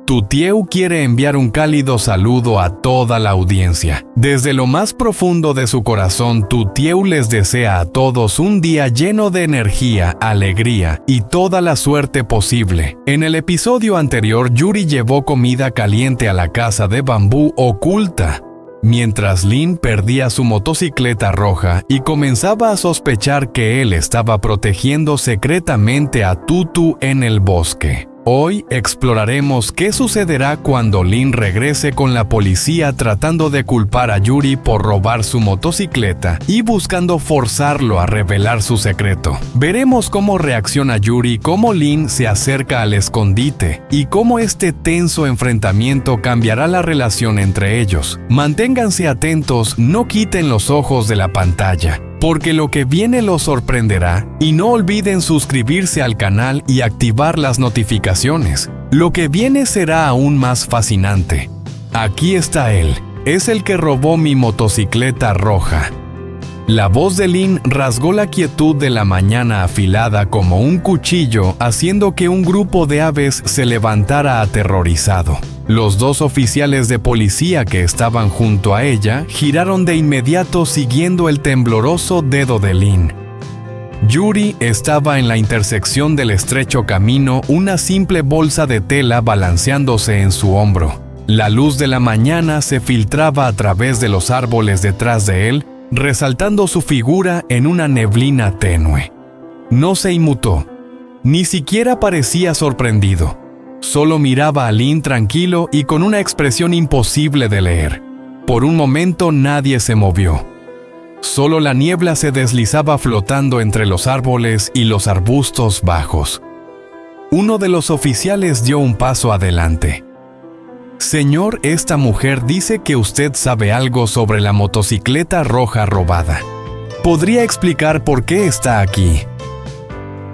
Tutieu quiere enviar un cálido saludo a toda la audiencia. Desde lo más profundo de su corazón, Tutieu les desea a todos un día lleno de energía, alegría y toda la suerte posible. En el episodio anterior, Yuri llevó comida caliente a la casa de bambú oculta, mientras Lin perdía su motocicleta roja y comenzaba a sospechar que él estaba protegiendo secretamente a Tutu en el bosque. Hoy exploraremos qué sucederá cuando Lin regrese con la policía tratando de culpar a Yuri por robar su motocicleta y buscando forzarlo a revelar su secreto. Veremos cómo reacciona Yuri, cómo Lin se acerca al escondite y cómo este tenso enfrentamiento cambiará la relación entre ellos. Manténganse atentos, no quiten los ojos de la pantalla, porque lo que viene los sorprenderá, y no olviden suscribirse al canal y activar las notificaciones. Lo que viene será aún más fascinante. Aquí está él, es el que robó mi motocicleta roja. La voz de Lin rasgó la quietud de la mañana afilada como un cuchillo, haciendo que un grupo de aves se levantara aterrorizado. Los dos oficiales de policía que estaban junto a ella giraron de inmediato siguiendo el tembloroso dedo de Lin. Yuri estaba en la intersección del estrecho camino, una simple bolsa de tela balanceándose en su hombro. La luz de la mañana se filtraba a través de los árboles detrás de él, resaltando su figura en una neblina tenue. No se inmutó, ni siquiera parecía sorprendido. Solo miraba a Lin tranquilo y con una expresión imposible de leer. Por un momento nadie se movió. Solo la niebla se deslizaba flotando entre los árboles y los arbustos bajos. Uno de los oficiales dio un paso adelante. «Señor, esta mujer dice que usted sabe algo sobre la motocicleta roja robada. ¿Podría explicar por qué está aquí?»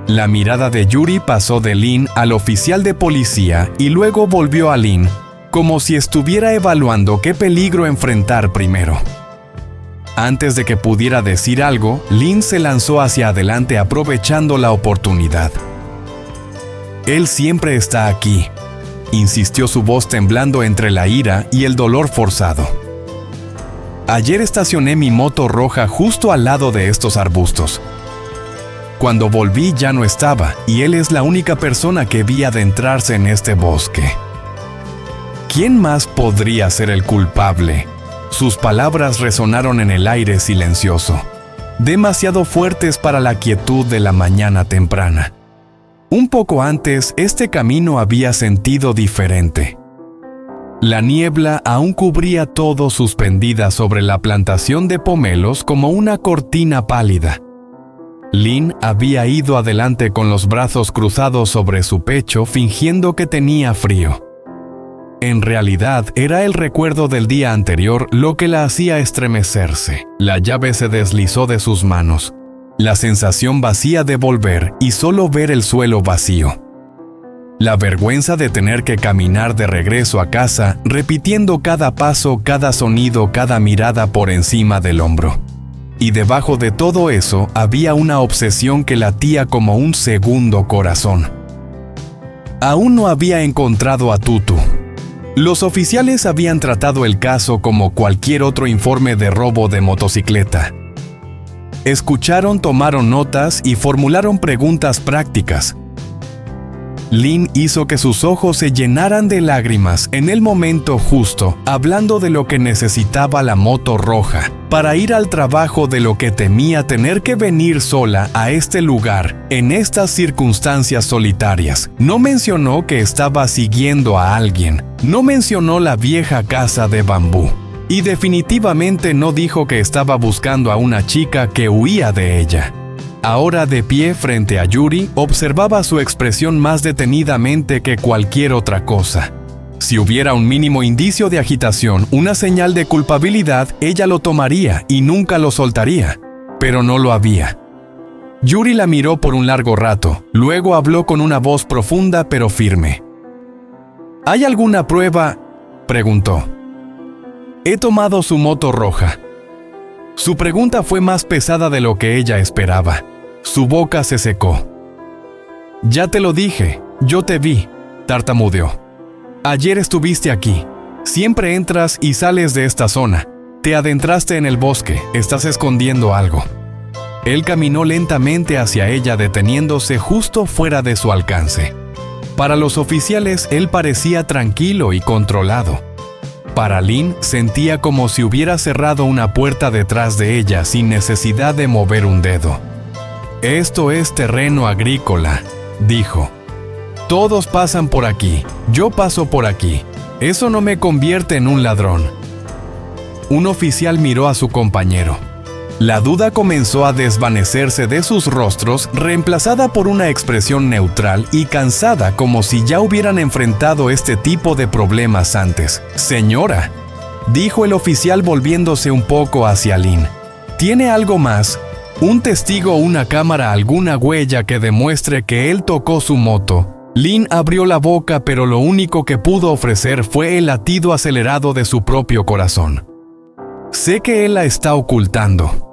La mirada de Yuri pasó de Lin al oficial de policía y luego volvió a Lin, como si estuviera evaluando qué peligro enfrentar primero. Antes de que pudiera decir algo, Lin se lanzó hacia adelante aprovechando la oportunidad. «Él siempre está aquí», insistió su voz temblando entre la ira y el dolor forzado. «Ayer estacioné mi moto roja justo al lado de estos arbustos. Cuando volví ya no estaba, y él es la única persona que vi adentrarse en este bosque. ¿Quién más podría ser el culpable?». Sus palabras resonaron en el aire silencioso, demasiado fuertes para la quietud de la mañana temprana. Un poco antes, este camino había sentido diferente. La niebla aún cubría todo, suspendida sobre la plantación de pomelos como una cortina pálida. Lin había ido adelante con los brazos cruzados sobre su pecho, fingiendo que tenía frío. En realidad, era el recuerdo del día anterior lo que la hacía estremecerse. La llave se deslizó de sus manos. La sensación vacía de volver y solo ver el suelo vacío. La vergüenza de tener que caminar de regreso a casa, repitiendo cada paso, cada sonido, cada mirada por encima del hombro. Y debajo de todo eso había una obsesión que latía como un segundo corazón. Aún no había encontrado a Tutu. Los oficiales habían tratado el caso como cualquier otro informe de robo de motocicleta. Escucharon, tomaron notas y formularon preguntas prácticas. Lin hizo que sus ojos se llenaran de lágrimas en el momento justo, hablando de lo que necesitaba la moto roja para ir al trabajo, de lo que temía tener que venir sola a este lugar en estas circunstancias solitarias. No mencionó que estaba siguiendo a alguien, no mencionó la vieja casa de bambú. Y definitivamente no dijo que estaba buscando a una chica que huía de ella. Ahora, de pie frente a Yuri, observaba su expresión más detenidamente que cualquier otra cosa. Si hubiera un mínimo indicio de agitación, una señal de culpabilidad, ella lo tomaría y nunca lo soltaría. Pero no lo había. Yuri la miró por un largo rato, luego habló con una voz profunda pero firme. «¿Hay alguna prueba?», preguntó. «He tomado su moto roja». Su pregunta fue más pesada de lo que ella esperaba. Su boca se secó. «Ya te lo dije, yo te vi», tartamudeó. Ayer estuviste aquí. Siempre entras y sales de esta zona. Te adentraste en el bosque, estás escondiendo algo. Él caminó lentamente hacia ella, deteniéndose justo fuera de su alcance. Para los oficiales, él parecía tranquilo y controlado. Para Lynn, sentía como si hubiera cerrado una puerta detrás de ella sin necesidad de mover un dedo. «Esto es terreno agrícola», dijo. «Todos pasan por aquí, yo paso por aquí. Eso no me convierte en un ladrón». Un oficial miró a su compañero. La duda comenzó a desvanecerse de sus rostros, reemplazada por una expresión neutral y cansada, como si ya hubieran enfrentado este tipo de problemas antes. «Señora», dijo el oficial volviéndose un poco hacia Lynn. «¿Tiene algo más? ¿Un testigo, una cámara, alguna huella que demuestre que él tocó su moto?» Lynn abrió la boca, pero lo único que pudo ofrecer fue el latido acelerado de su propio corazón. «Sé que él la está ocultando.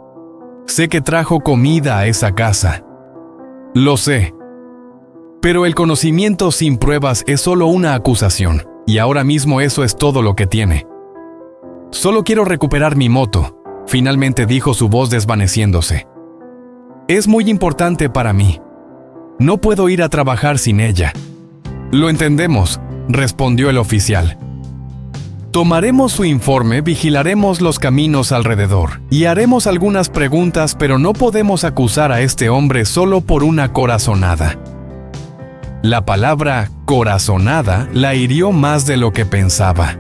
Sé que trajo comida a esa casa. Lo sé. Pero el conocimiento sin pruebas es solo una acusación, y ahora mismo eso es todo lo que tiene. Solo quiero recuperar mi moto», finalmente dijo, su voz desvaneciéndose. «Es muy importante para mí. No puedo ir a trabajar sin ella». «Lo entendemos», respondió el oficial. «Tomaremos su informe, vigilaremos los caminos alrededor y haremos algunas preguntas, pero no podemos acusar a este hombre solo por una corazonada». La palabra corazonada la hirió más de lo que pensaba.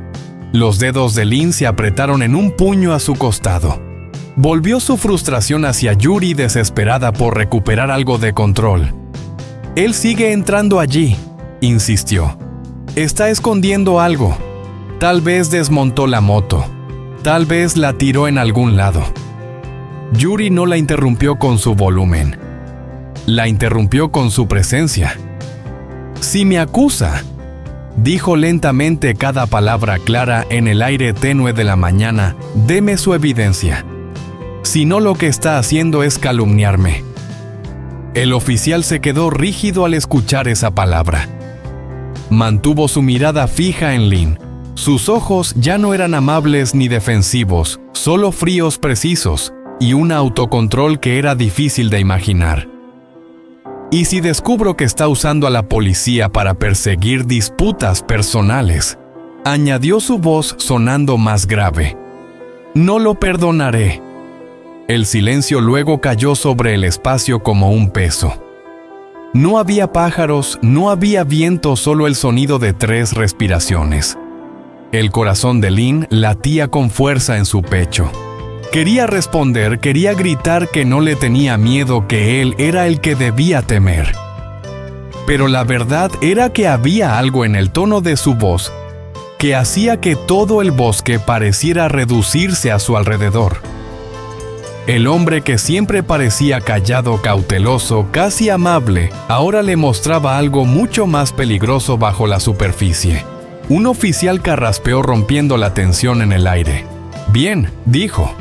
Los dedos de Lynn se apretaron en un puño a su costado. Volvió su frustración hacia Yuri, desesperada por recuperar algo de control. «Él sigue entrando allí», insistió. «Está escondiendo algo. Tal vez desmontó la moto. Tal vez la tiró en algún lado». Yuri no la interrumpió con su volumen. La interrumpió con su presencia. «Si me acusa», dijo lentamente, cada palabra clara en el aire tenue de la mañana, «deme su evidencia. Si no, lo que está haciendo es calumniarme». El oficial se quedó rígido al escuchar esa palabra. Mantuvo su mirada fija en Lynn. Sus ojos ya no eran amables ni defensivos, solo fríos, precisos, y un autocontrol que era difícil de imaginar. «¿Y si descubro que está usando a la policía para perseguir disputas personales?», añadió su voz sonando más grave. «No lo perdonaré». El silencio luego cayó sobre el espacio como un peso. No había pájaros, no había viento, solo el sonido de 3 respiraciones. El corazón de Lynn latía con fuerza en su pecho. Quería responder, quería gritar que no le tenía miedo, que él era el que debía temer. Pero la verdad era que había algo en el tono de su voz que hacía que todo el bosque pareciera reducirse a su alrededor. El hombre que siempre parecía callado, cauteloso, casi amable, ahora le mostraba algo mucho más peligroso bajo la superficie. Un oficial carraspeó, rompiendo la tensión en el aire. «Bien», dijo.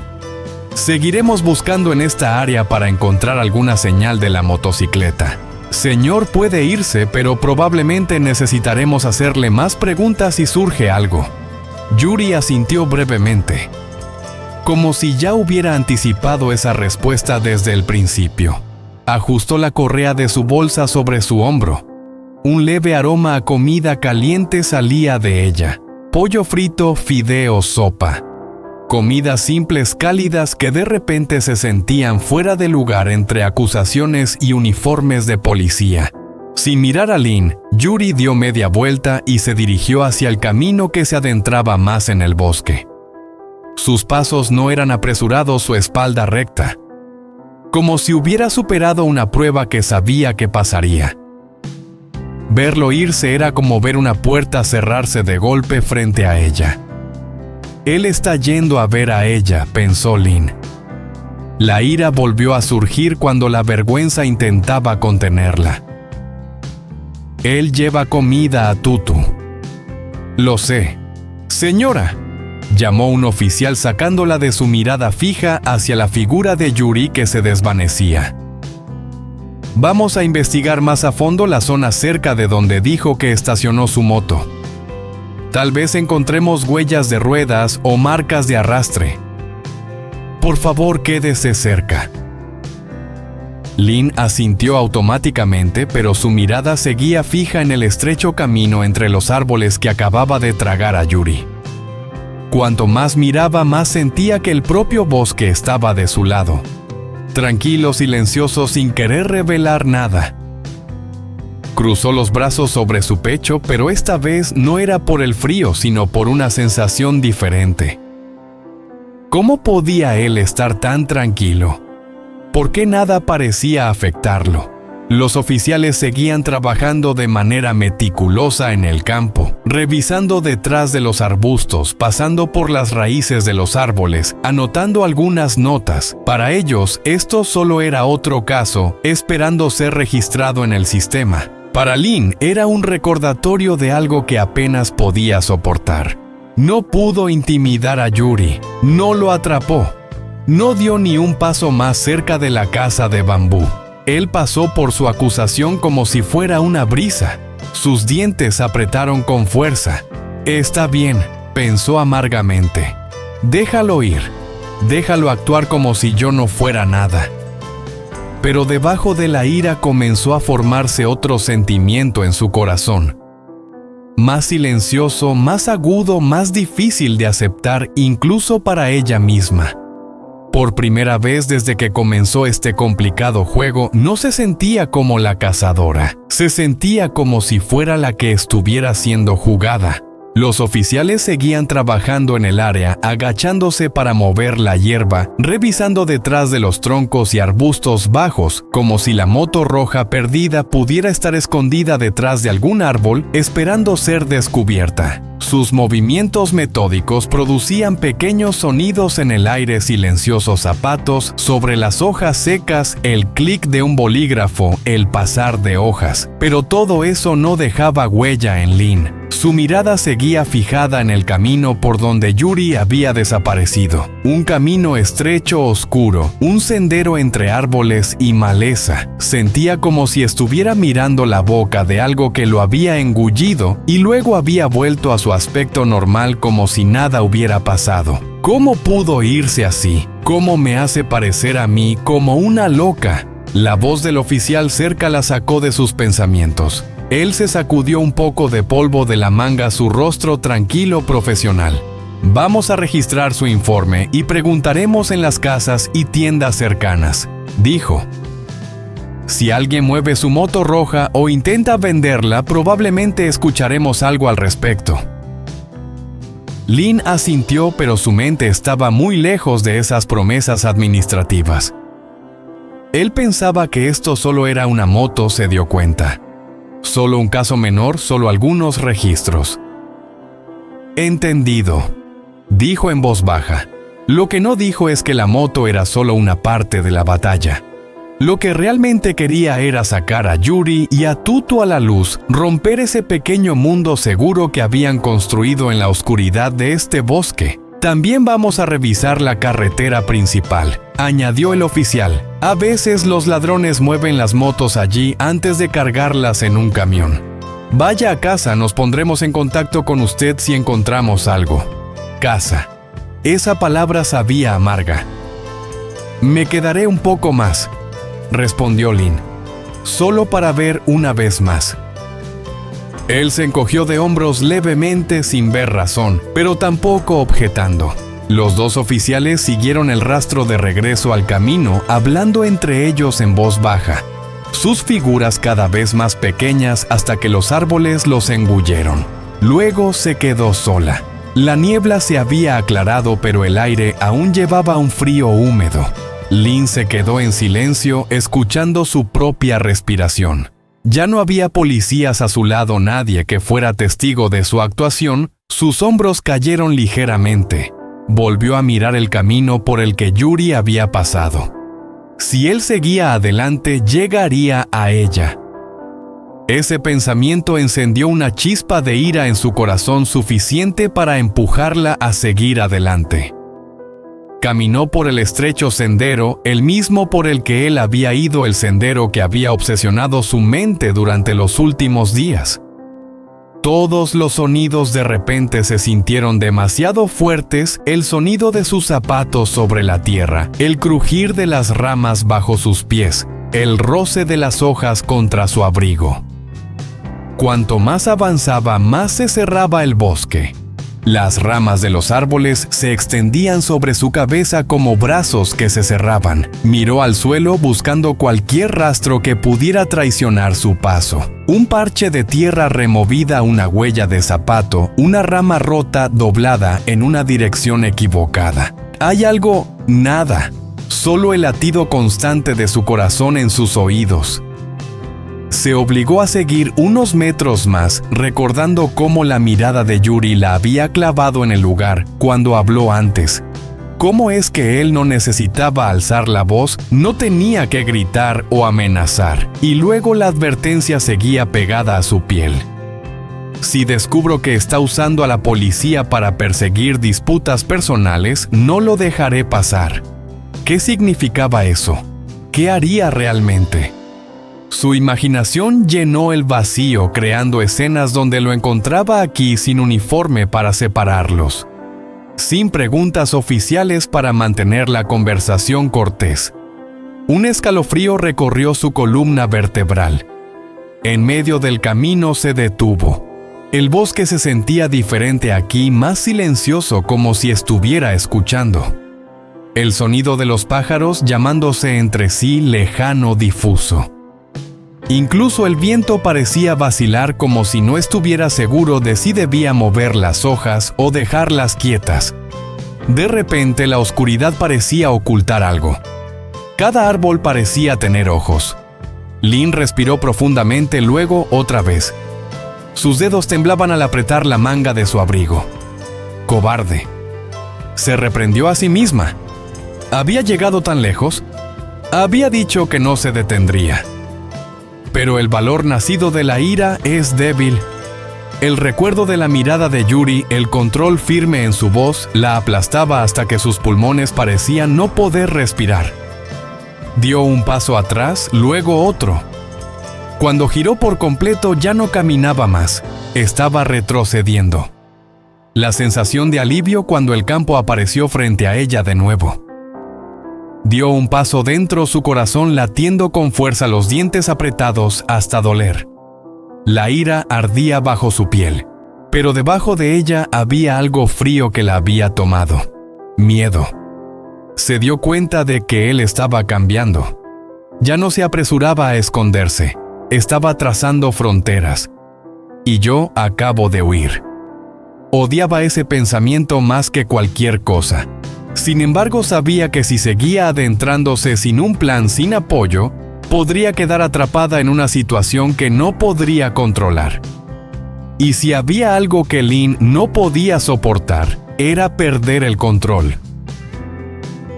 «Seguiremos buscando en esta área para encontrar alguna señal de la motocicleta. Señor puede irse, pero probablemente necesitaremos hacerle más preguntas si surge algo». Yuri asintió brevemente, como si ya hubiera anticipado esa respuesta desde el principio. Ajustó la correa de su bolsa sobre su hombro. Un leve aroma a comida caliente salía de ella. Pollo frito, fideos, sopa. Comidas simples, cálidas, que de repente se sentían fuera de lugar entre acusaciones y uniformes de policía. Sin mirar a Lynn, Yuri dio media vuelta y se dirigió hacia el camino que se adentraba más en el bosque. Sus pasos no eran apresurados, su espalda recta, como si hubiera superado una prueba que sabía que pasaría. Verlo irse era como ver una puerta cerrarse de golpe frente a ella. «Él está yendo a ver a ella», pensó Lynn. La ira volvió a surgir cuando la vergüenza intentaba contenerla. «Él lleva comida a Tutu». «Lo sé». «Señora», llamó un oficial, sacándola de su mirada fija hacia la figura de Yuri que se desvanecía. «Vamos a investigar más a fondo la zona cerca de donde dijo que estacionó su moto». Tal vez encontremos huellas de ruedas o marcas de arrastre. Por favor, quédese cerca. Lin asintió automáticamente, pero su mirada seguía fija en el estrecho camino entre los árboles que acababa de tragar a Yuri. Cuanto más miraba, más sentía que el propio bosque estaba de su lado. Tranquilo, silencioso, sin querer revelar nada. Cruzó los brazos sobre su pecho, pero esta vez no era por el frío, sino por una sensación diferente. ¿Cómo podía él estar tan tranquilo? ¿Por qué nada parecía afectarlo? Los oficiales seguían trabajando de manera meticulosa en el campo, revisando detrás de los arbustos, pasando por las raíces de los árboles, anotando algunas notas. Para ellos, esto solo era otro caso, esperando ser registrado en el sistema. Para Lin era un recordatorio de algo que apenas podía soportar. No pudo intimidar a Yuri, no lo atrapó. No dio ni un paso más cerca de la casa de bambú. Él pasó por su acusación como si fuera una brisa. Sus dientes apretaron con fuerza. Está bien, pensó amargamente. Déjalo ir. Déjalo actuar como si yo no fuera nada. Pero debajo de la ira comenzó a formarse otro sentimiento en su corazón. Más silencioso, más agudo, más difícil de aceptar incluso para ella misma. Por primera vez desde que comenzó este complicado juego, no se sentía como la cazadora. Se sentía como si fuera la que estuviera siendo jugada. Los oficiales seguían trabajando en el área, agachándose para mover la hierba, revisando detrás de los troncos y arbustos bajos, como si la moto roja perdida pudiera estar escondida detrás de algún árbol, esperando ser descubierta. Sus movimientos metódicos producían pequeños sonidos en el aire, silenciosos zapatos sobre las hojas secas, el clic de un bolígrafo, el pasar de hojas. Pero todo eso no dejaba huella en Lin. Su mirada seguía fijada en el camino por donde Yuri había desaparecido. Un camino estrecho, oscuro, un sendero entre árboles y maleza. Sentía como si estuviera mirando la boca de algo que lo había engullido y luego había vuelto a su aspecto normal como si nada hubiera pasado. ¿Cómo pudo irse así? ¿Cómo me hace parecer a mí como una loca? La voz del oficial cerca la sacó de sus pensamientos. Él se sacudió un poco de polvo de la manga, su rostro tranquilo, profesional. Vamos a registrar su informe y preguntaremos en las casas y tiendas cercanas, dijo. Si alguien mueve su moto roja o intenta venderla, probablemente escucharemos algo al respecto. Lin asintió, pero su mente estaba muy lejos de esas promesas administrativas. Él pensaba que esto solo era una moto, se dio cuenta. Solo un caso menor, solo algunos registros. Entendido, dijo en voz baja. Lo que no dijo es que la moto era solo una parte de la batalla. Lo que realmente quería era sacar a Yuri y a Tutu a la luz, romper ese pequeño mundo seguro que habían construido en la oscuridad de este bosque. También vamos a revisar la carretera principal, añadió el oficial. A veces los ladrones mueven las motos allí antes de cargarlas en un camión. Vaya a casa, nos pondremos en contacto con usted si encontramos algo. Casa. Esa palabra sabía amarga. Me quedaré un poco más, respondió Lin, solo para ver una vez más. Él se encogió de hombros levemente sin ver razón, pero tampoco objetando. Los dos oficiales siguieron el rastro de regreso al camino, hablando entre ellos en voz baja. Sus figuras cada vez más pequeñas hasta que los árboles los engulleron. Luego se quedó sola. La niebla se había aclarado, pero el aire aún llevaba un frío húmedo. Lin se quedó en silencio, escuchando su propia respiración. Ya no había policías a su lado, nadie que fuera testigo de su actuación. Sus hombros cayeron ligeramente. Volvió a mirar el camino por el que Yuri había pasado. Si él seguía adelante, llegaría a ella. Ese pensamiento encendió una chispa de ira en su corazón suficiente para empujarla a seguir adelante. Caminó por el estrecho sendero, el mismo por el que él había ido, el sendero que había obsesionado su mente durante los últimos días. Todos los sonidos de repente se sintieron demasiado fuertes, el sonido de sus zapatos sobre la tierra, el crujir de las ramas bajo sus pies, el roce de las hojas contra su abrigo. Cuanto más avanzaba, más se cerraba el bosque. Las ramas de los árboles se extendían sobre su cabeza como brazos que se cerraban. Miró al suelo buscando cualquier rastro que pudiera traicionar su paso. Un parche de tierra removida, una huella de zapato, una rama rota doblada en una dirección equivocada. ¿Hay algo? Nada. Solo el latido constante de su corazón en sus oídos. Se obligó a seguir unos metros más, recordando cómo la mirada de Yuri la había clavado en el lugar cuando habló antes. ¿Cómo es que él no necesitaba alzar la voz, no tenía que gritar o amenazar? Y luego la advertencia seguía pegada a su piel. Si descubro que está usando a la policía para perseguir disputas personales, no lo dejaré pasar. ¿Qué significaba eso? ¿Qué haría realmente? Su imaginación llenó el vacío creando escenas donde lo encontraba aquí sin uniforme para separarlos, sin preguntas oficiales para mantener la conversación cortés. Un escalofrío recorrió su columna vertebral. En medio del camino se detuvo. El bosque se sentía diferente aquí, más silencioso, como si estuviera escuchando. El sonido de los pájaros llamándose entre sí, lejano, difuso. Incluso el viento parecía vacilar como si no estuviera seguro de si debía mover las hojas o dejarlas quietas. De repente la oscuridad parecía ocultar algo. Cada árbol parecía tener ojos. Lynn respiró profundamente, luego otra vez. Sus dedos temblaban al apretar la manga de su abrigo. Cobarde. Se reprendió a sí misma. ¿Había llegado tan lejos? Había dicho que no se detendría. Pero el valor nacido de la ira es débil. El recuerdo de la mirada de Yuri, el control firme en su voz, la aplastaba hasta que sus pulmones parecían no poder respirar. Dio un paso atrás, luego otro. Cuando giró por completo ya no caminaba más, estaba retrocediendo. La sensación de alivio cuando el campo apareció frente a ella de nuevo. Dio un paso dentro, su corazón latiendo con fuerza, los dientes apretados hasta doler. La ira ardía bajo su piel, pero debajo de ella había algo frío que la había tomado. Miedo. Se dio cuenta de que él estaba cambiando. Ya no se apresuraba a esconderse, estaba trazando fronteras. Y yo acabo de huir. Odiaba ese pensamiento más que cualquier cosa. Sin embargo, sabía que si seguía adentrándose sin un plan, sin apoyo, podría quedar atrapada en una situación que no podría controlar. Y si había algo que Lynn no podía soportar, era perder el control.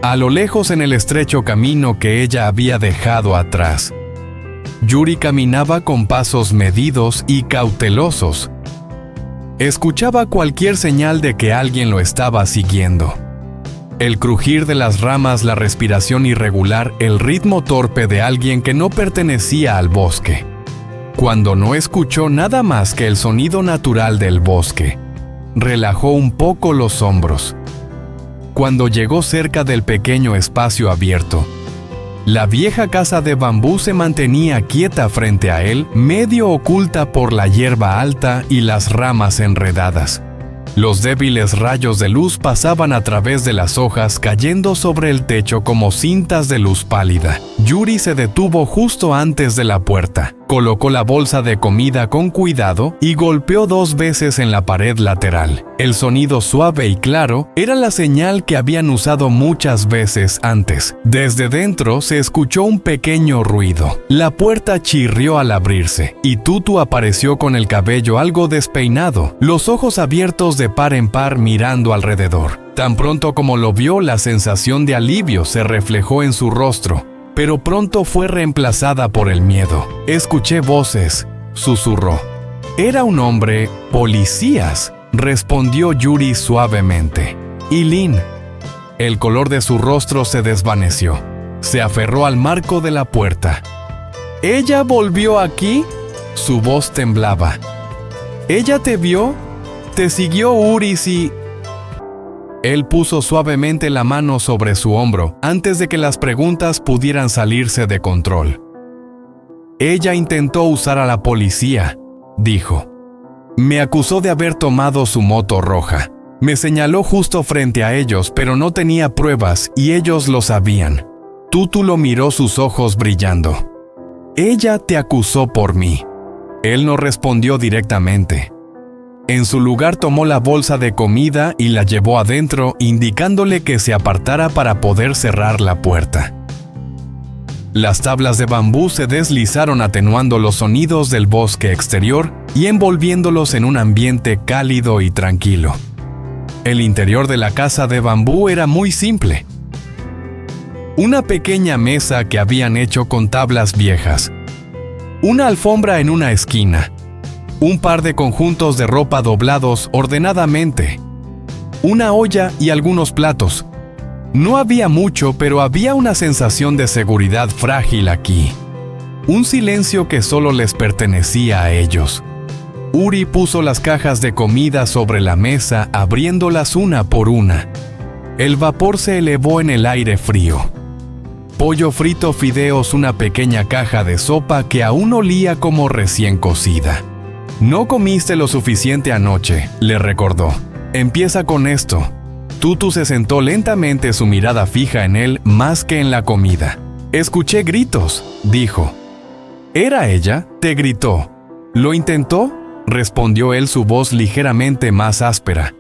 A lo lejos, en el estrecho camino que ella había dejado atrás, Yuri caminaba con pasos medidos y cautelosos. Escuchaba cualquier señal de que alguien lo estaba siguiendo. El crujir de las ramas, la respiración irregular, el ritmo torpe de alguien que no pertenecía al bosque. Cuando no escuchó nada más que el sonido natural del bosque, relajó un poco los hombros. Cuando llegó cerca del pequeño espacio abierto, la vieja casa de bambú se mantenía quieta frente a él, medio oculta por la hierba alta y las ramas enredadas. Los débiles rayos de luz pasaban a través de las hojas, cayendo sobre el techo como cintas de luz pálida. Yuri se detuvo justo antes de la puerta, colocó la bolsa de comida con cuidado y golpeó 2 veces en la pared lateral. El sonido suave y claro era la señal que habían usado muchas veces antes. Desde dentro se escuchó un pequeño ruido. La puerta chirrió al abrirse, y Tutu apareció con el cabello algo despeinado, los ojos abiertos de par en par mirando alrededor. Tan pronto como lo vio, la sensación de alivio se reflejó en su rostro, pero pronto fue reemplazada por el miedo. Escuché voces, susurró. Era un hombre. Policías, respondió Yuri suavemente. Y Lynn. El color de su rostro se desvaneció. Se aferró al marco de la puerta. ¿Ella volvió aquí? Su voz temblaba. ¿Ella te vio? ¿Te siguió Uris y...? Él puso suavemente la mano sobre su hombro antes de que las preguntas pudieran salirse de control. Ella intentó usar a la policía, dijo. Me acusó de haber tomado su moto roja. Me señaló justo frente a ellos, pero no tenía pruebas y ellos lo sabían. Tutu lo miró, sus ojos brillando. Ella te acusó por mí. Él no respondió directamente. En su lugar tomó la bolsa de comida y la llevó adentro, indicándole que se apartara para poder cerrar la puerta. Las tablas de bambú se deslizaron atenuando los sonidos del bosque exterior y envolviéndolos en un ambiente cálido y tranquilo. El interior de la casa de bambú era muy simple. Una pequeña mesa que habían hecho con tablas viejas. Una alfombra en una esquina. Un par de conjuntos de ropa doblados ordenadamente. Una olla y algunos platos. No había mucho, pero había una sensación de seguridad frágil aquí. Un silencio que solo les pertenecía a ellos. Uri puso las cajas de comida sobre la mesa, abriéndolas una por una. El vapor se elevó en el aire frío. Pollo frito, fideos, una pequeña caja de sopa que aún olía como recién cocida. No comiste lo suficiente anoche, le recordó. Empieza con esto. Tutu se sentó lentamente, su mirada fija en él más que en la comida. Escuché gritos, dijo. ¿Era ella? Te gritó. ¿Lo intentó? Respondió él, su voz ligeramente más áspera.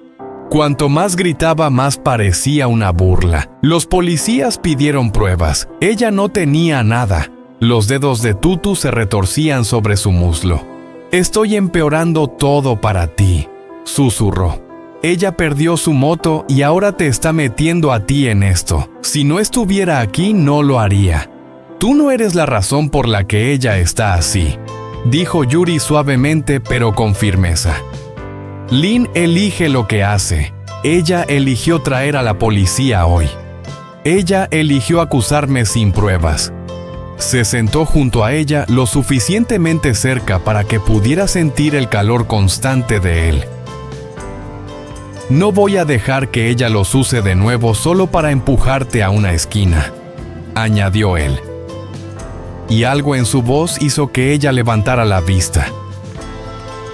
Cuanto más gritaba, más parecía una burla. Los policías pidieron pruebas. Ella no tenía nada. Los dedos de Tutu se retorcían sobre su muslo. Estoy empeorando todo para ti, susurró. Ella perdió su moto y ahora te está metiendo a ti en esto. Si no estuviera aquí, no lo haría. Tú no eres la razón por la que ella está así, dijo Yuri suavemente pero con firmeza. Lynn elige lo que hace. Ella eligió traer a la policía hoy. Ella eligió acusarme sin pruebas. Se sentó junto a ella lo suficientemente cerca para que pudiera sentir el calor constante de él. No voy a dejar que ella los use de nuevo solo para empujarte a una esquina, añadió él. Y algo en su voz hizo que ella levantara la vista.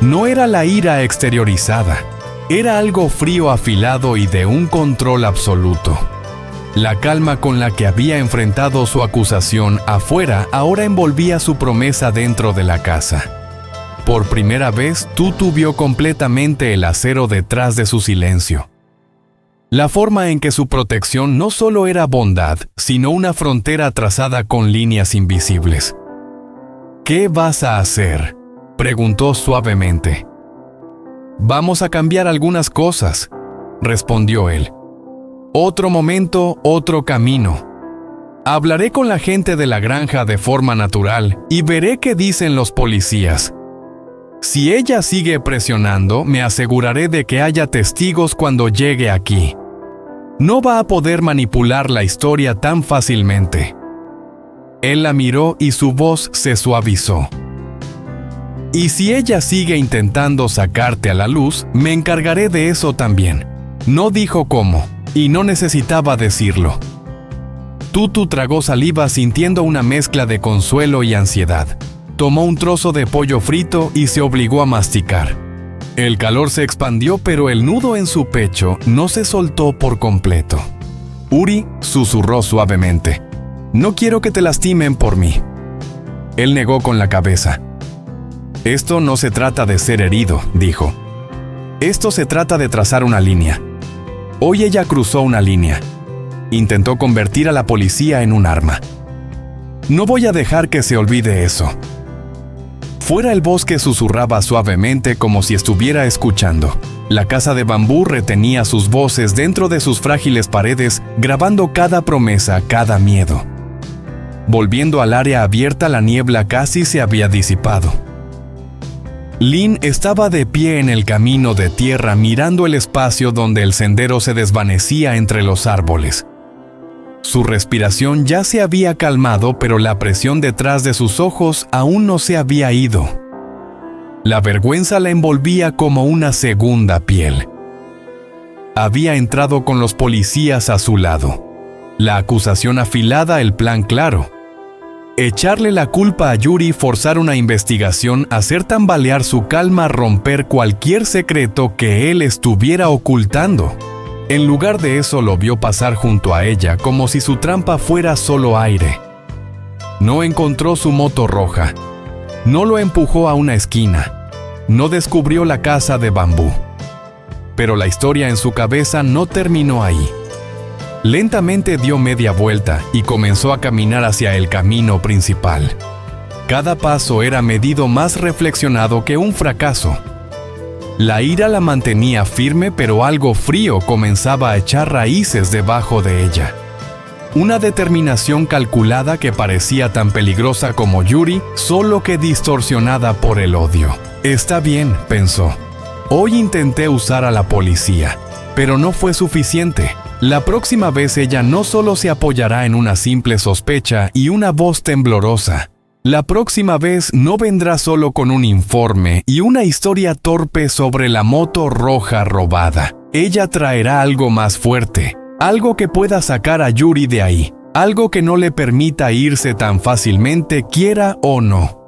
No era la ira exteriorizada, era algo frío, afilado y de un control absoluto. La calma con la que había enfrentado su acusación afuera ahora envolvía su promesa dentro de la casa. Por primera vez, Tutu vio completamente el acero detrás de su silencio. La forma en que su protección no solo era bondad, sino una frontera trazada con líneas invisibles. ¿Qué vas a hacer?, preguntó suavemente. Vamos a cambiar algunas cosas, respondió él. Otro momento, otro camino. Hablaré con la gente de la granja de forma natural y veré qué dicen los policías. Si ella sigue presionando, me aseguraré de que haya testigos cuando llegue aquí. No va a poder manipular la historia tan fácilmente. Él la miró y su voz se suavizó. Y si ella sigue intentando sacarte a la luz, me encargaré de eso también. No dijo cómo, y no necesitaba decirlo. Tutu tragó saliva sintiendo una mezcla de consuelo y ansiedad. Tomó un trozo de pollo frito y se obligó a masticar. El calor se expandió, pero el nudo en su pecho no se soltó por completo. Uri susurró suavemente. No quiero que te lastimen por mí. Él negó con la cabeza. Esto no se trata de ser herido, dijo. Esto se trata de trazar una línea. Hoy ella cruzó una línea. Intentó convertir a la policía en un arma. No voy a dejar que se olvide eso. Fuera, el bosque susurraba suavemente como si estuviera escuchando. La casa de bambú retenía sus voces dentro de sus frágiles paredes, grabando cada promesa, cada miedo. Volviendo al área abierta, la niebla casi se había disipado. Lynn estaba de pie en el camino de tierra mirando el espacio donde el sendero se desvanecía entre los árboles. Su respiración ya se había calmado, pero la presión detrás de sus ojos aún no se había ido. La vergüenza la envolvía como una segunda piel. Había entrado con los policías a su lado. La acusación afilada, el plan claro. Echarle la culpa a Yuri, forzar una investigación, hacer tambalear su calma, romper cualquier secreto que él estuviera ocultando. En lugar de eso, lo vio pasar junto a ella como si su trampa fuera solo aire. No encontró su moto roja. No lo empujó a una esquina. No descubrió la casa de bambú. Pero la historia en su cabeza no terminó ahí. Lentamente dio media vuelta y comenzó a caminar hacia el camino principal. Cada paso era medido, más reflexionado que un fracaso. La ira la mantenía firme, pero algo frío comenzaba a echar raíces debajo de ella. Una determinación calculada que parecía tan peligrosa como Yuri, solo que distorsionada por el odio. Está bien, pensó. Hoy intenté usar a la policía, pero no fue suficiente. La próxima vez ella no solo se apoyará en una simple sospecha y una voz temblorosa. La próxima vez no vendrá solo con un informe y una historia torpe sobre la moto roja robada. Ella traerá algo más fuerte, algo que pueda sacar a Yuri de ahí, algo que no le permita irse tan fácilmente, quiera o no.